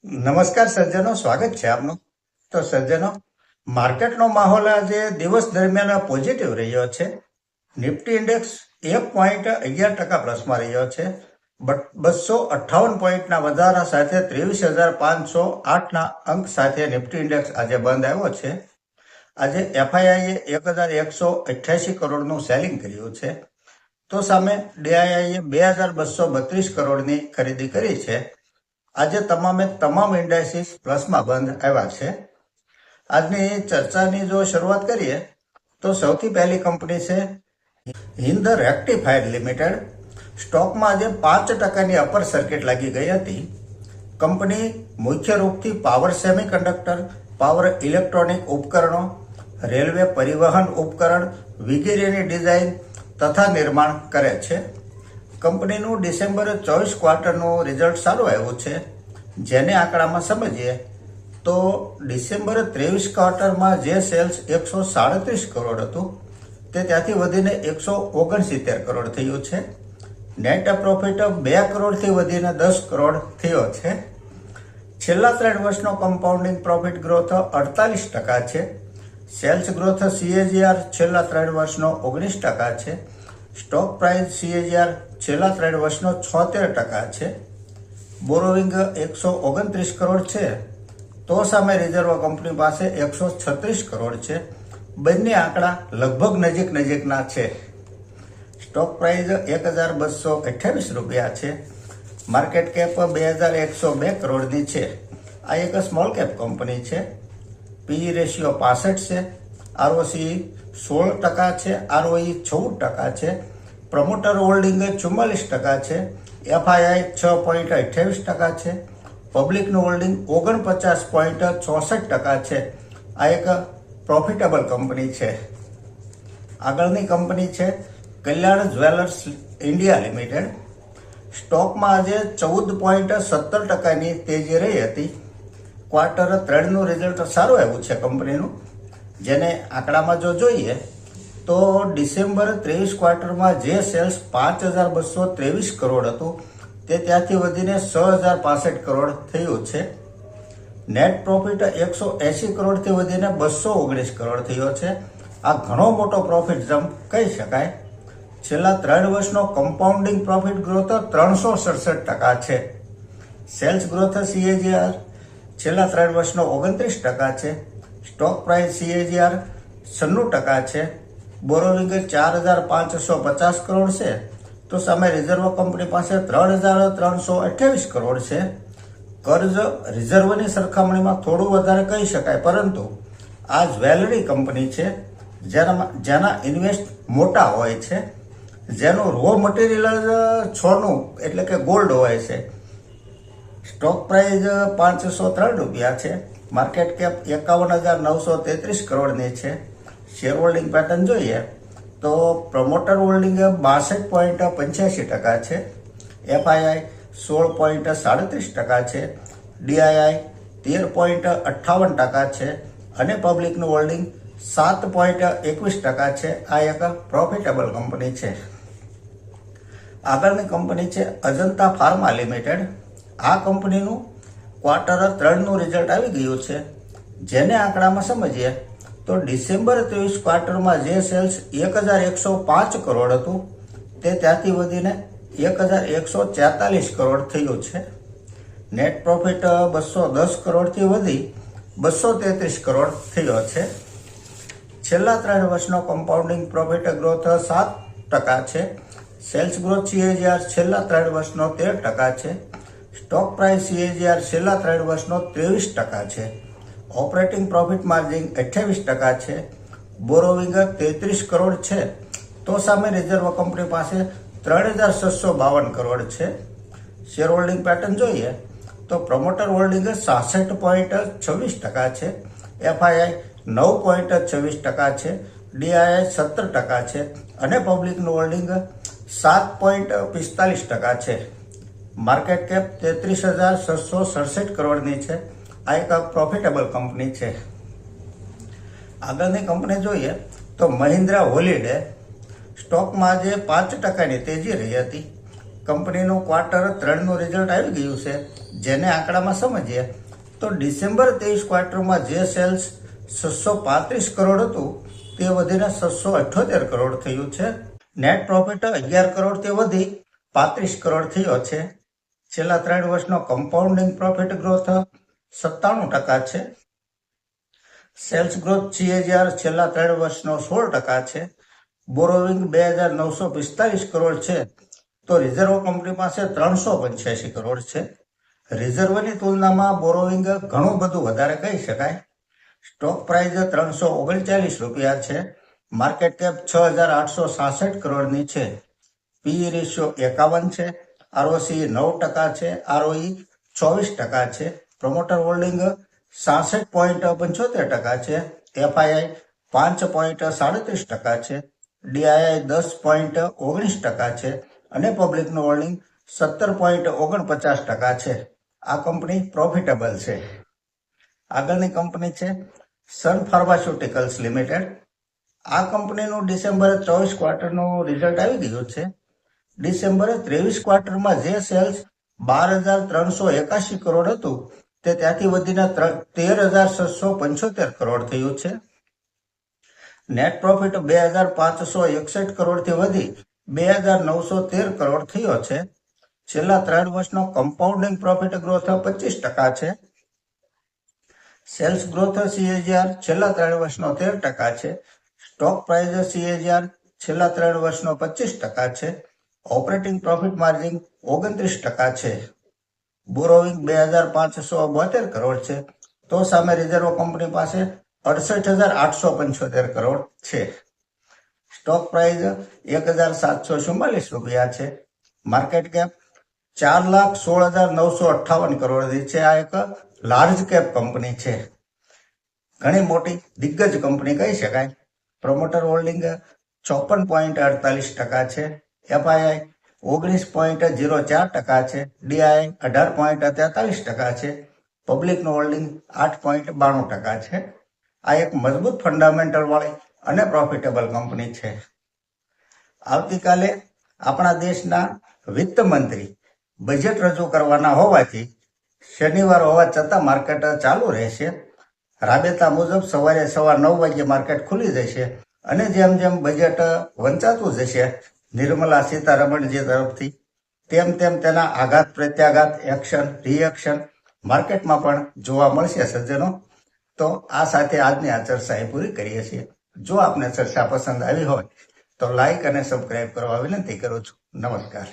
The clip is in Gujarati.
નમસ્કાર સજ્જનો, સ્વાગત છે આપનું. તો સજ્જનો, માર્કેટનો માહોલ આજે દિવસ દરમિયાન પોઝિટિવ રહ્યો છે. નિફ્ટી ઇન્ડેક્સ 1.11% પ્લસમાં રહ્યો છે. 258 પોઈન્ટના વધારા સાથે 23,508ના અંક સાથે નિફ્ટી ઇન્ડેક્સ આજે બંધ આવ્યો છે. આજે એફઆઈઆઈએ 1,188 કરોડનું સેલિંગ કર્યું છે. તો સામે ડીઆઈઆઈએ 2,232 કરોડની ખરીદી કરી છે. આજે તમામ ઇન્ડાઇસીસ પ્લસમાં બંધ આવ્યા છે. આજની ચર્ચાની જો શરૂઆત કરીએ તો સૌથી પહેલી કંપની છે હિન્દ રેક્ટિફાયર લિમિટેડ. સ્ટોકમાં આજે 5%ની અપર સર્કિટ લાગી ગઈ હતી. કંપની મુખ્ય રૂપથી પાવર સેમિકન્ડક્ટર, પાવર ઇલેક્ટ્રોનિક ઉપકરણો, રેલવે પરિવહન ઉપકરણ વગેરેની ડિઝાઇન તથા નિર્માણ કરે છે. કંપનીનું ડિસેમ્બર 24 ક્વાર્ટરનું રિઝલ્ટ સારું આવ્યું છે. જેને આંકડામાં સમજીએ તો ડિસેમ્બર 23 ક્વાર્ટરમાં જે સેલ્સ 137 કરોડ હતું તે ત્યાંથી વધીને 169 કરોડ થયું છે. નેટ પ્રોફિટ 2 કરોડથી વધીને 10 કરોડ થયો છે. છેલ્લા 3 વર્ષનો કમ્પાઉન્ડિંગ પ્રોફિટ ગ્રોથ 48% છે. સેલ્સ ગ્રોથ CAGR છેલ્લા 3 વર્ષનો 19% છે. સ્ટોક પ્રાઇસ CAGR છેલ્લા 3 વર્ષનો 76% છે. બોરોવિંગ 129 કરોડ છે, તો સામે રિઝર્વ કંપની પાસે 136 કરોડ છે. બંને આંકડા લગભગ નજીકના છે. સ્ટોક પ્રાઇસ 1,228 રૂપિયા છે. માર્કેટ કેપ 2,102 કરોડની છે. આ એક સ્મોલ કેપ કંપની છે. પીઈ રેશિયો 65 છે. ROCE 16% છે. ROE 14% છે. પ્રમોટર હોલ્ડિંગ 44% છે. એફઆઈઆઈ 6.28% છે. પબ્લિકનું હોલ્ડિંગ 49.64% છે. આ એક પ્રોફિટેબલ કંપની છે. આગળની કંપની છે કલ્યાણ જ્વેલર્સ ઇન્ડિયા લિમિટેડ. સ્ટોકમાં આજે 14.17%ની તેજી રહી હતી. ક્વાર્ટર 3નું રિઝલ્ટ સારું આવ્યું છે કંપનીનું. જેને આંકડામાં જો જોઈએ તો ડિસેમ્બર 23 ક્વાર્ટરમાં જે સેલ્સ 5,223 કરોડ હતું તે ત્યાંથી વધીને 6,065 કરોડ થયું છે. નેટ પ્રોફિટ 180 કરોડથી વધીને 219 કરોડ થયો છે. આ ઘણો મોટો પ્રોફિટ જમ્પ કહી શકાય. છેલ્લા 3 વર્ષનો કમ્પાઉન્ડિંગ પ્રોફિટ ગ્રોથ 367% છે. સેલ્સ ગ્રોથ CAGR છેલ્લા 3 વર્ષનો 29% છે. સ્ટોક પ્રાઇસ CAGR 96% છે. બોરોવિંગ 4,550 કરોડ છે, તો સામે રિઝર્વ કંપની પાસે 3,328 કરોડ છે. કર્જ રિઝર્વની સરખામણીમાં થોડું વધારે કહી શકાય, પરંતુ આ જ્વેલરી કંપની છે જેના ઇન્વેસ્ટ મોટા હોય છે, જેનું રો મટીરિયલ સોનું એટલે કે ગોલ્ડ હોય છે. સ્ટોક પ્રાઇસ 503 રૂપિયા છે. માર્કેટ કેપ 51,933 કરોડની છે. શેર હોલ્ડિંગ પેટર્ન જોઈએ તો પ્રમોટર હોલ્ડિંગ 62.85% છે. એફઆઈઆઈ 16.37% છે. ડીઆઈઆઈ 13.58% છે. અને પબ્લિકનું હોલ્ડિંગ 7.21% છે. આ એક પ્રોફિટેબલ કંપની છે. આગળની કંપની છે અજંતા ફાર્મા લિમિટેડ. આ કંપનીનું ક્વાર્ટર 3નું રિઝલ્ટ આવી ગયું છે. જેને આંકડામાં સમજીએ તો ડિસેમ્બર 23 ક્વાર્ટરમાં જે સેલ્સ 1,105 કરોડ હતું તે ત્યાંથી વધીને 1,144 કરોડ થયું છે. નેટ પ્રોફિટ 210 કરોડથી વધી 233 કરોડ થયો છે. છેલ્લા 3 વર્ષનો કમ્પાઉન્ડિંગ પ્રોફિટ ગ્રોથ 7% છે. સેલ્સ ગ્રોથ CAGR છેલ્લા 3 વર્ષનો 13% છે. સ્ટોક પ્રાઇસ CAGR છેલ્લા 3 વર્ષનો 23% છે. ઓપરેટિંગ પ્રોફિટ માર્જિન 28% છે. બોરોવિંગ 33 કરોડ છે, તો સામે રિઝર્વ કંપની પાસે 3,652 કરોડ છે. શેર હોલ્ડિંગ પેટર્ન જોઈએ તો પ્રમોટર હોલ્ડિંગ 66.26% છે. એફઆઈઆઈ 9.26% છે. ડીઆઈઆઈ 17% છે. અને પબ્લિકનું હોલ્ડિંગ 7.45% છે. માર્કેટ કેપ 33,667 કરોડની છે. આ એક પ્રોફિટેબલ કંપની છે. આગળની કંપની જોઈએ તો મહિન્દ્રા હોલિડે. સ્ટોકમાં આજે 5%ની તેજી રહી હતી. કંપનીનું Q3 રિઝલ્ટ આવી ગયું છે, જેને આંકડામાં સમજીએ તો ડિસેમ્બર 23 ક્વાર્ટરમાં જે સેલ્સ 635 કરોડ હતું તે વધીને 678 કરોડ થયું છે. નેટ પ્રોફિટ 11 કરોડથી વધી 35 કરોડ થયો છે. છેલ્લા 3 વર્ષનો કમ્પાઉન્ડિંગ પ્રોફિટ ગ્રોથ 97% છે. સેલ્સ ગ્રોથ CAGR છેલ્લા 3 વર્ષનો 16% છે. બોરોવિંગ 2945 કરોડ છે, તો રિઝર્વ કંપની પાસે 385 કરોડ છે. રિઝર્વની તુલનામાં બોરોવિંગ ઘણું બધું વધારે કહી શકાય. સ્ટોક પ્રાઇસ 339 રૂપિયા છે. માર્કેટ કેપ 6866 કરોડની છે. પીઈ રેશિયો 51 છે. ROC 9% છે. ROE 24% છે. પ્રમોટર હોલ્ડિંગ 66.75% છે. FII 5.37% છે. DII 10.19% છે અને પબ્લિકનું હોલ્ડિંગ 17.49% છે. આ કંપની પ્રોફિટેબલ છે. આગળની કંપની છે સન ફાર્માસ્યુટિકલ્સ લિમિટેડ. આ કંપનીનું ડિસેમ્બર 24 ક્વાર્ટરનું રિઝલ્ટ આવી ગયું છે. ડિસેમ્બર 23 ક્વાર્ટરમાં જે સેલ્સ 12,381 કરોડ હતું તે ત્યાંથી વધીને 13,675 કરોડ થયું છે. નેટ પ્રોફિટ 2,561 કરોડથી વધી 2,913 કરોડ થયો છે. છેલ્લા 3 વર્ષનો કમ્પાઉન્ડિંગ પ્રોફિટ ગ્રોથ 25% છે. સેલ્સ ગ્રોથ CAGR છેલ્લા 3 વર્ષનો 13% છે. સ્ટોક પ્રાઇસ CAGR છેલ્લા 3 વર્ષનો 25% છે. ઓપરેટિંગ પ્રોફિટ માર્જિન 29% છે. બોરોવિંગ 2,572 કરોડ છે, તો સામે રિઝર્વ કંપની પાસે 68,875 કરોડ છે. સ્ટોક પ્રાઇસ 1,744 રૂપિયા છે. માર્કેટ કેપ 4,16,958 કરોડની છે. આ એક લાર્જ કેપ કંપની છે. ઘણી મોટી દિગ્ગજ કંપની કહી શકાય. પ્રમોટર હોલ્ડિંગ 54.48% છે. FII 19.04% છે. DII 18.43% છે. પબ્લિકનું હોલ્ડિંગ 8.92% છે. આ એક મજબૂત ફંડામેન્ટલ વાળી અને પ્રોફિટેબલ કંપની છે. આવતીકાલે આપણા દેશના વિત્ત મંત્રી બજેટ રજૂ કરવાના હોવાથી શનિવાર હોવા છતાં માર્કેટ ચાલુ રહેશે. રાબેતા મુજબ સવારે 9:15 વાગ્યે માર્કેટ ખુલી જશે અને જેમ જેમ બજેટ વંચાતું જશે નિર્મલા સીતારમણજી તરફથી, તેમ તેમ તેના આઘાત પ્રત્યાઘાત, એક્શન રિએક્શન માર્કેટમાં પણ જોવા મળશે સજ્જનો. તો આ સાથે આજની આ ચર્ચા એ પૂરી કરીએ છીએ. જો આપને ચર્ચા પસંદ આવી હોય તો લાઈક અને સબસ્ક્રાઇબ કરવા વિનંતી કરું છું. નમસ્કાર.